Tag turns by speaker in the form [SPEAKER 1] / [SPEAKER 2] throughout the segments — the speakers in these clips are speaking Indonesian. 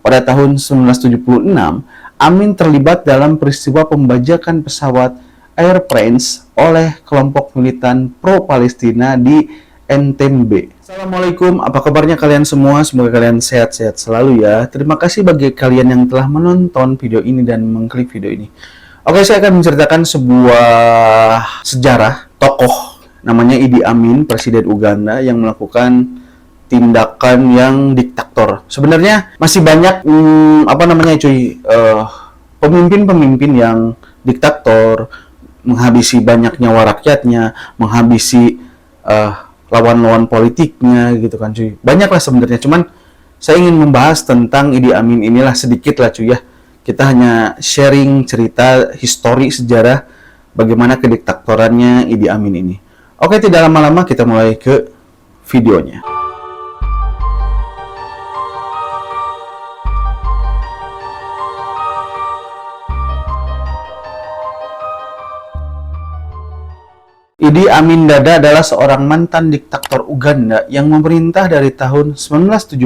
[SPEAKER 1] Pada tahun 1976, Amin terlibat dalam peristiwa pembajakan pesawat Air France oleh kelompok militan pro-Palestina di Entebbe. Assalamualaikum, apa kabarnya kalian semua? Semoga kalian sehat-sehat selalu ya. Terima kasih bagi kalian yang telah menonton video ini dan mengklik video ini. Oke, saya akan menceritakan sebuah sejarah tokoh namanya Idi Amin, Presiden Uganda yang melakukan tindakan yang diktator. Sebenarnya masih banyak pemimpin-pemimpin yang diktator, menghabisi banyak nyawa rakyatnya, menghabisi lawan-lawan politiknya gitu kan cuy. Banyak lah sebenarnya, cuman saya ingin membahas tentang Idi Amin inilah sedikit lah cuy ya. Kita hanya sharing cerita histori sejarah bagaimana kediktatorannya Idi Amin ini. Oke, tidak lama-lama kita mulai ke videonya. Idi Amin Dada adalah seorang mantan diktator Uganda yang memerintah dari tahun 1971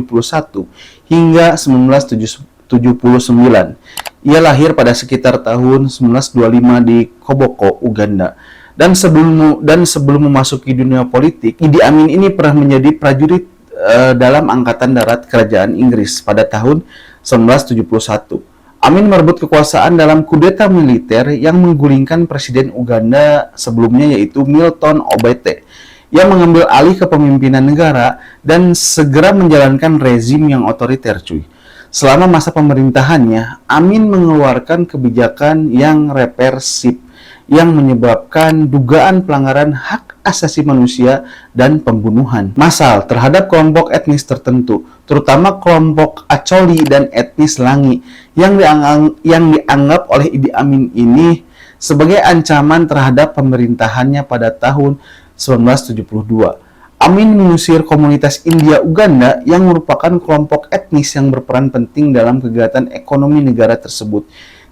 [SPEAKER 1] hingga 1979. Ia lahir pada sekitar tahun 1925 di Koboko, Uganda. Dan sebelum memasuki dunia politik, Idi Amin ini pernah menjadi prajurit dalam Angkatan Darat Kerajaan Inggris pada tahun 1971. Amin merebut kekuasaan dalam kudeta militer yang menggulingkan Presiden Uganda sebelumnya yaitu Milton Obote, yang mengambil alih kepemimpinan negara dan segera menjalankan rezim yang otoriter cuy. Selama masa pemerintahannya, Amin mengeluarkan kebijakan yang represif yang menyebabkan dugaan pelanggaran hak asasi manusia dan pembunuhan massal terhadap kelompok etnis tertentu, terutama kelompok Acholi dan etnis Langi yang dianggap oleh Idi Amin ini sebagai ancaman terhadap pemerintahannya pada tahun 1972. Amin mengusir komunitas India Uganda yang merupakan kelompok etnis yang berperan penting dalam kegiatan ekonomi negara tersebut.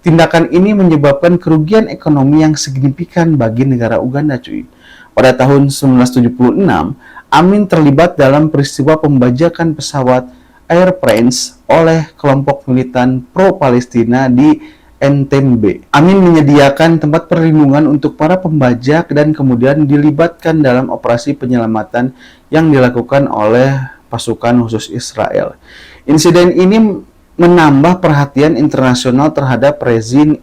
[SPEAKER 1] Tindakan ini menyebabkan kerugian ekonomi yang signifikan bagi negara Uganda cuy. Pada tahun 1976, Amin terlibat dalam peristiwa pembajakan pesawat Air France oleh kelompok militan pro-Palestina di Entebbe. Amin menyediakan tempat perlindungan untuk para pembajak dan kemudian dilibatkan dalam operasi penyelamatan yang dilakukan oleh pasukan khusus Israel. Insiden ini menambah perhatian internasional terhadap rezim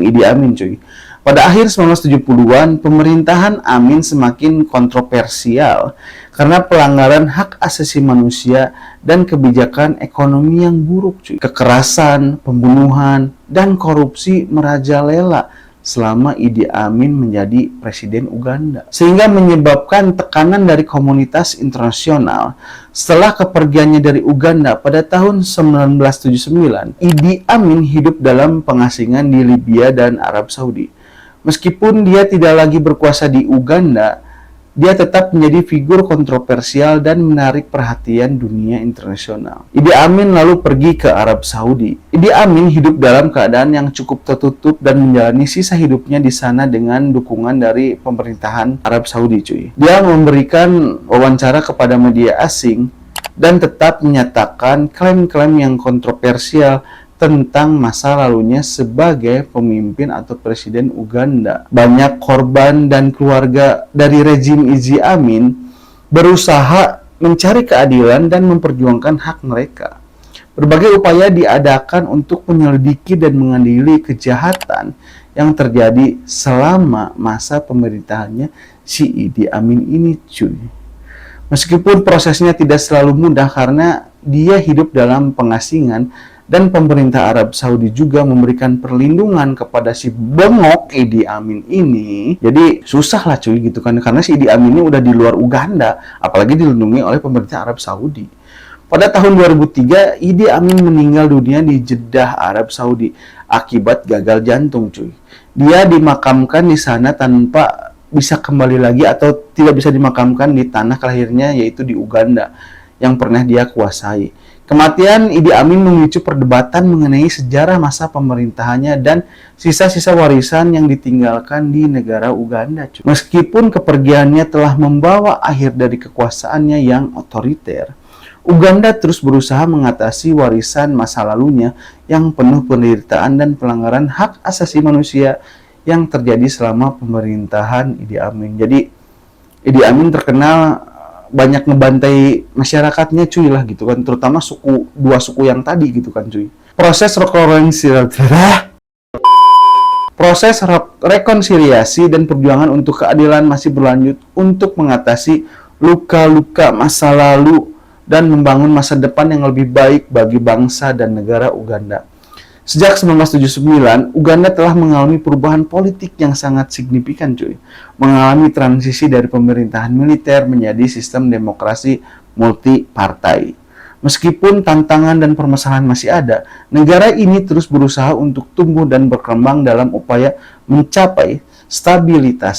[SPEAKER 1] Idi Amin cuy. Pada akhir 1970-an, pemerintahan Amin semakin kontroversial karena pelanggaran hak asasi manusia dan kebijakan ekonomi yang buruk cuy. Kekerasan, pembunuhan, dan korupsi merajalela selama Idi Amin menjadi presiden Uganda, sehingga menyebabkan tekanan dari komunitas internasional. Setelah kepergiannya dari Uganda pada tahun 1979, Idi Amin hidup dalam pengasingan di Libya dan Arab Saudi. Meskipun dia tidak lagi berkuasa di Uganda, dia tetap menjadi figur kontroversial dan menarik perhatian dunia internasional. Idi Amin lalu pergi ke Arab Saudi. Idi Amin hidup dalam keadaan yang cukup tertutup dan menjalani sisa hidupnya di sana dengan dukungan dari pemerintahan Arab Saudi cuy. Dia memberikan wawancara kepada media asing dan tetap menyatakan klaim-klaim yang kontroversial tentang masa lalunya sebagai pemimpin atau presiden Uganda. Banyak korban dan keluarga dari rezim Idi Amin berusaha mencari keadilan dan memperjuangkan hak mereka. Berbagai upaya diadakan untuk menyelidiki dan mengadili kejahatan yang terjadi selama masa pemerintahannya si Idi Amin ini cuy. Meskipun prosesnya tidak selalu mudah karena dia hidup dalam pengasingan dan pemerintah Arab Saudi juga memberikan perlindungan kepada si bengok Idi Amin ini. Jadi susah lah cuy gitu kan, karena si Idi Amin ini udah di luar Uganda, apalagi dilindungi oleh pemerintah Arab Saudi. Pada tahun 2003, Idi Amin meninggal dunia di Jeddah, Arab Saudi akibat gagal jantung cuy. Dia dimakamkan di sana tanpa bisa kembali lagi atau tidak bisa dimakamkan di tanah lahirnya yaitu di Uganda yang pernah dia kuasai. Kematian Idi Amin memicu perdebatan mengenai sejarah masa pemerintahannya dan sisa-sisa warisan yang ditinggalkan di negara Uganda. Meskipun kepergiannya telah membawa akhir dari kekuasaannya yang otoriter, Uganda terus berusaha mengatasi warisan masa lalunya yang penuh penderitaan dan pelanggaran hak asasi manusia yang terjadi selama pemerintahan Idi Amin. Jadi Idi Amin terkenal banyak ngebantai masyarakatnya cuy lah gitu kan, terutama dua suku yang tadi gitu kan cuy. Proses rekonsiliasi dan perjuangan untuk keadilan masih berlanjut untuk mengatasi luka-luka masa lalu dan membangun masa depan yang lebih baik bagi bangsa dan negara Uganda. Sejak 1979, Uganda telah mengalami perubahan politik yang sangat signifikan cuy. Mengalami transisi dari pemerintahan militer menjadi sistem demokrasi multi-partai. Meskipun tantangan dan permasalahan masih ada, negara ini terus berusaha untuk tumbuh dan berkembang dalam upaya mencapai stabilitas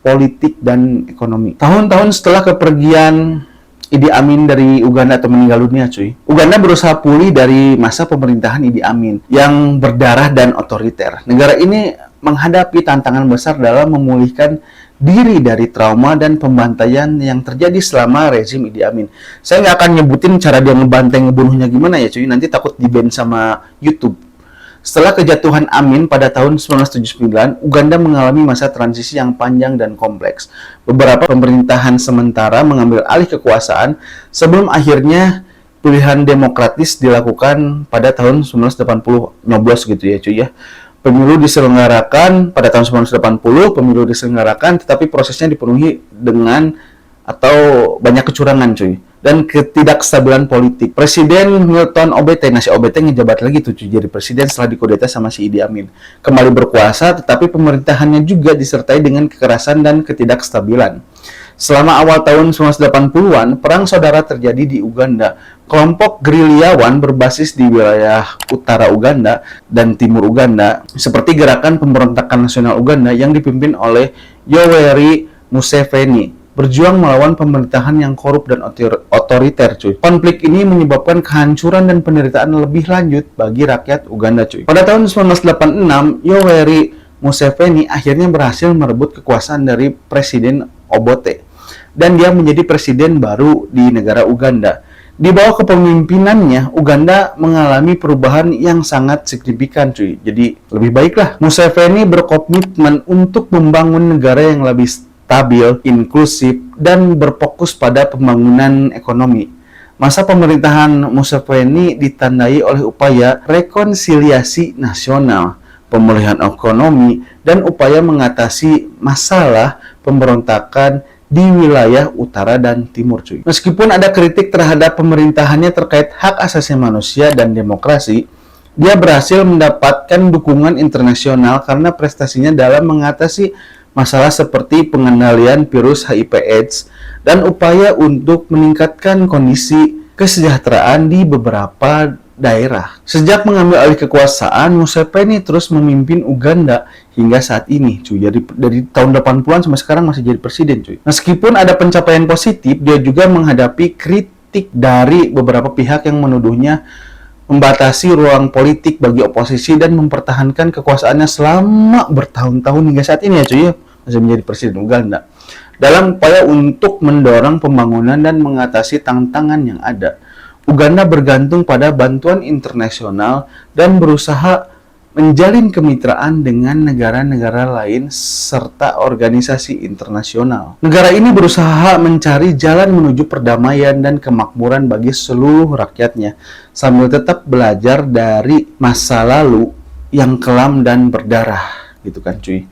[SPEAKER 1] politik dan ekonomi. Tahun-tahun setelah kepergian Idi Amin dari Uganda atau meninggal dunia cuy, Uganda berusaha pulih dari masa pemerintahan Idi Amin yang berdarah dan otoriter. Negara ini menghadapi tantangan besar dalam memulihkan diri dari trauma dan pembantaian yang terjadi selama rezim Idi Amin. Saya nggak akan nyebutin cara dia ngebantai ngebunuhnya gimana ya cuy, nanti takut di-ban sama YouTube. Setelah kejatuhan Amin pada tahun 1979, Uganda mengalami masa transisi yang panjang dan kompleks. Beberapa pemerintahan sementara mengambil alih kekuasaan sebelum akhirnya pilihan demokratis dilakukan pada tahun 1980, nyoblos gitu ya cuy ya. Pemilu diselenggarakan pada tahun 1980, pemilu diselenggarakan tetapi prosesnya dipenuhi dengan atau banyak kecurangan cuy dan ketidakstabilan politik. Presiden Milton Obote, si Obote ngejabat lagi tuh cuy jadi presiden setelah dikudeta sama si Idi Amin. Kembali berkuasa tetapi pemerintahannya juga disertai dengan kekerasan dan ketidakstabilan. Selama awal tahun 1980-an, perang saudara terjadi di Uganda. Kelompok gerilyawan berbasis di wilayah utara Uganda dan timur Uganda, seperti Gerakan Pemberontakan Nasional Uganda yang dipimpin oleh Yoweri Museveni, berjuang melawan pemerintahan yang korup dan otoriter cuy. Konflik ini menyebabkan kehancuran dan penderitaan lebih lanjut bagi rakyat Uganda cuy. Pada tahun 1986, Yoweri Museveni akhirnya berhasil merebut kekuasaan dari Presiden Obote dan dia menjadi presiden baru di negara Uganda. Di bawah kepemimpinannya, Uganda mengalami perubahan yang sangat signifikan cuy. Jadi lebih baiklah. Museveni berkomitmen untuk membangun negara yang lebih stabil, inklusif, dan berfokus pada pembangunan ekonomi. Masa pemerintahan Museveni ditandai oleh upaya rekonsiliasi nasional, pemulihan ekonomi, dan upaya mengatasi masalah pemberontakan di wilayah utara dan timur cuy. Meskipun ada kritik terhadap pemerintahannya terkait hak asasi manusia dan demokrasi, dia berhasil mendapatkan dukungan internasional karena prestasinya dalam mengatasi masalah seperti pengendalian virus HIV/AIDS dan upaya untuk meningkatkan kondisi kesejahteraan di beberapa daerah. Sejak mengambil alih kekuasaan, Museveni terus memimpin Uganda hingga saat ini, cuy. Jadi dari tahun 80-an sampai sekarang masih jadi presiden, cuy. Meskipun ada pencapaian positif, dia juga menghadapi kritik dari beberapa pihak yang menuduhnya membatasi ruang politik bagi oposisi dan mempertahankan kekuasaannya selama bertahun-tahun hingga saat ini ya, cuy. Masih menjadi presiden Uganda. Dalam upaya untuk mendorong pembangunan dan mengatasi tantangan yang ada, Uganda bergantung pada bantuan internasional dan berusaha menjalin kemitraan dengan negara-negara lain serta organisasi internasional. Negara ini berusaha mencari jalan menuju perdamaian dan kemakmuran bagi seluruh rakyatnya, sambil tetap belajar dari masa lalu yang kelam dan berdarah, gitu kan cuy.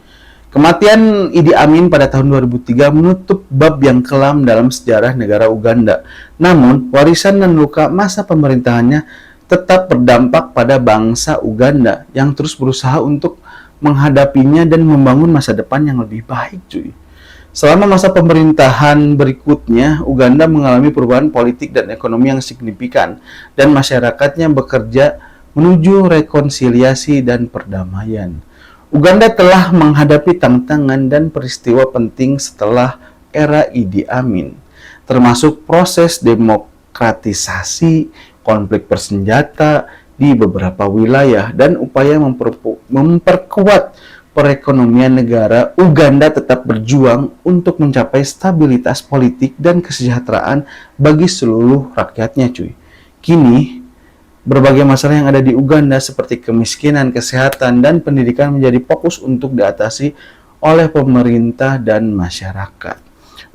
[SPEAKER 1] Kematian Idi Amin pada tahun 2003 menutup bab yang kelam dalam sejarah negara Uganda. Namun, warisan dan luka masa pemerintahannya tetap berdampak pada bangsa Uganda yang terus berusaha untuk menghadapinya dan membangun masa depan yang lebih baik, cuy. Selama masa pemerintahan berikutnya, Uganda mengalami perubahan politik dan ekonomi yang signifikan dan masyarakatnya bekerja menuju rekonsiliasi dan perdamaian. Uganda telah menghadapi tantangan dan peristiwa penting setelah era Idi Amin, termasuk proses demokratisasi, konflik bersenjata di beberapa wilayah, dan upaya memperkuat perekonomian negara, Uganda tetap berjuang untuk mencapai stabilitas politik dan kesejahteraan bagi seluruh rakyatnya, cuy. Kini, berbagai masalah yang ada di Uganda seperti kemiskinan, kesehatan, dan pendidikan menjadi fokus untuk diatasi oleh pemerintah dan masyarakat.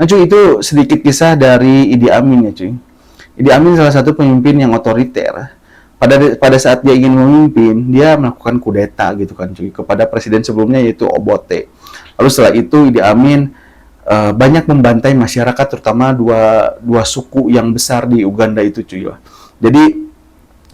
[SPEAKER 1] Nah, cuy, itu sedikit kisah dari Idi Amin ya, cuy. Idi Amin salah satu pemimpin yang otoriter. Pada saat dia ingin memimpin, dia melakukan kudeta gitu kan, cuy, kepada presiden sebelumnya yaitu Obote. Lalu setelah itu Idi Amin banyak membantai masyarakat, terutama dua suku yang besar di Uganda itu, cuy. Jadi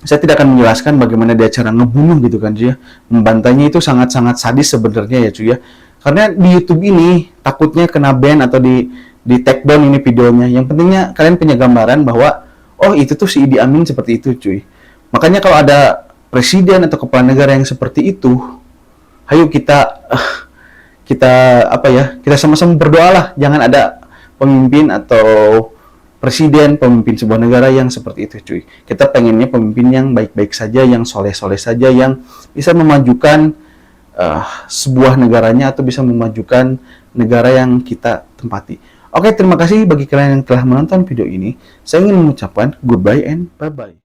[SPEAKER 1] saya tidak akan menjelaskan bagaimana dia cara ngebunuh gitu kan, cuy. Membantainya itu sangat-sangat sadis sebenarnya ya, cuy ya. Karena di YouTube ini takutnya kena ban atau di take down ini videonya. Yang pentingnya kalian punya gambaran bahwa oh itu tuh si Idi Amin seperti itu, cuy. Makanya kalau ada presiden atau kepala negara yang seperti itu, ayo kita apa ya? Kita sama-sama berdoalah jangan ada pemimpin atau presiden, pemimpin sebuah negara yang seperti itu, cuy. Kita pengennya pemimpin yang baik-baik saja, yang soleh-soleh saja, yang bisa memajukan sebuah negaranya atau bisa memajukan negara yang kita tempati. Oke, terima kasih bagi kalian yang telah menonton video ini. Saya ingin mengucapkan goodbye and bye-bye.